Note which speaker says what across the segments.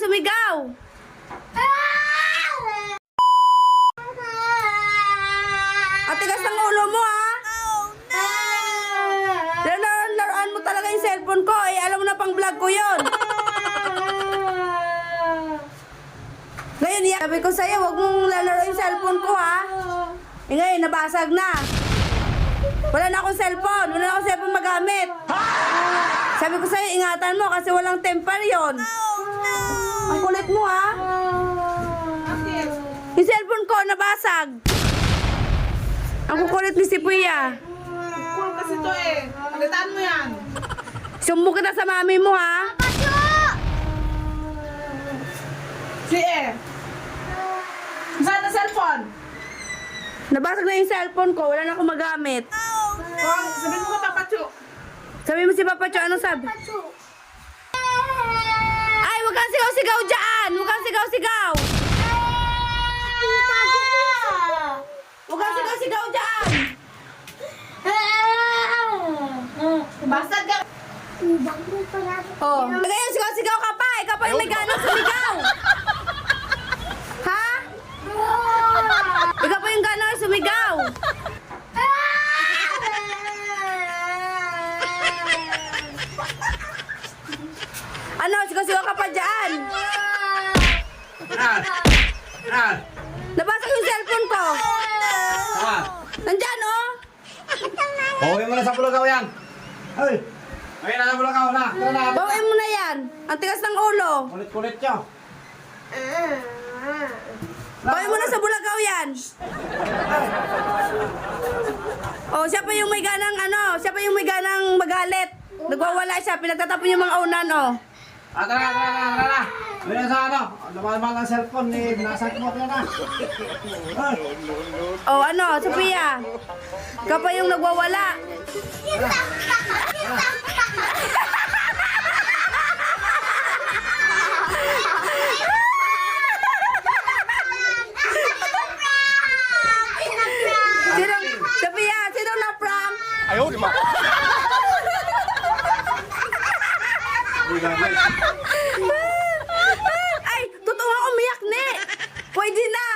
Speaker 1: sumigaw. At tigas ng ulo mo, ha? Laruan mo talaga yung cellphone ko. Eh, alam mo na pang vlog ko yun. Ngayon, sabi ko sa'yo, huwag mong lalaro yung cellphone ko, ha? Eh, ngayon, nabasag na. Wala na akong cellphone. Wala na akong cellphone magamit. Sabi ko sa'yo, ingatan mo kasi walang temper yon. Ang kulit mo, ha? Yung cellphone ko, nabasag. Ang kukulit ni si Puya.
Speaker 2: Cool kasi to eh. Pagkataan mo yan.
Speaker 1: Sumbo kita sa mami mo, ha?
Speaker 2: Si eh. Saan na cellphone?
Speaker 1: Nabasag na yung cellphone ko. Wala na akong magamit.
Speaker 2: Sabihin mo ka Papachu.
Speaker 1: Sabi mo si Papa Cho, anong sabi? Ay, huwag kang sigaw-sigaw dyan! Huwag kang sigaw-sigaw! Huwag kang sigaw-sigaw dyan!
Speaker 2: Basta ka.
Speaker 1: Oh, ngayon sigaw-sigaw ka pa! Ikaw pa yung may ganang sumigaw! Ha? Ikaw pa yung ganang sumigaw! Ano? Sigaw-sigaw ka pa dyan! Nabasag yung cellphone ko! Nandyan, oh!
Speaker 3: Bawi mo na sa Bulagaw yan. Ay! Ay na sa Bulagaw na.
Speaker 1: Bawin mo na yan! Ang tigas ng ulo!
Speaker 3: Kulit-kulit nyo.
Speaker 1: Bawin mo na sa Bulagaw yan! Oh, siya pa yung may ganang siya pa yung may ganang magalit. Nagwawala siya, pinagtatapon yung mga unan, oh.
Speaker 3: Tara. Ay na sa lumaman ang cellphone ni binasag mo ko na. Ay!
Speaker 1: Oh, Sophia? Ikaw pa yung nagwawala. Sophia, sino na-prank? Ay, totoo nga umiyak, ne. Pwede na.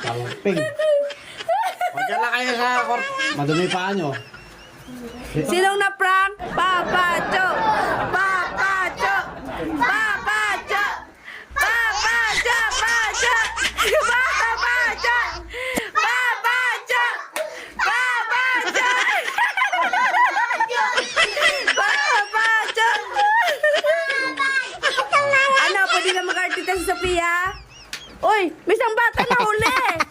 Speaker 3: Talping. Diyan lang kayo sa court. Madumi pa nyo.
Speaker 1: Sinong na-prank? Papa Cho! Papa Cho! Papa Cho! Papa Cho! Papa Cho! Papa Cho! Papa Cho! Papa Cho! Papa Cho! Ano, pwede na mag-artista si Sophia? Uy, may isang bata na huli!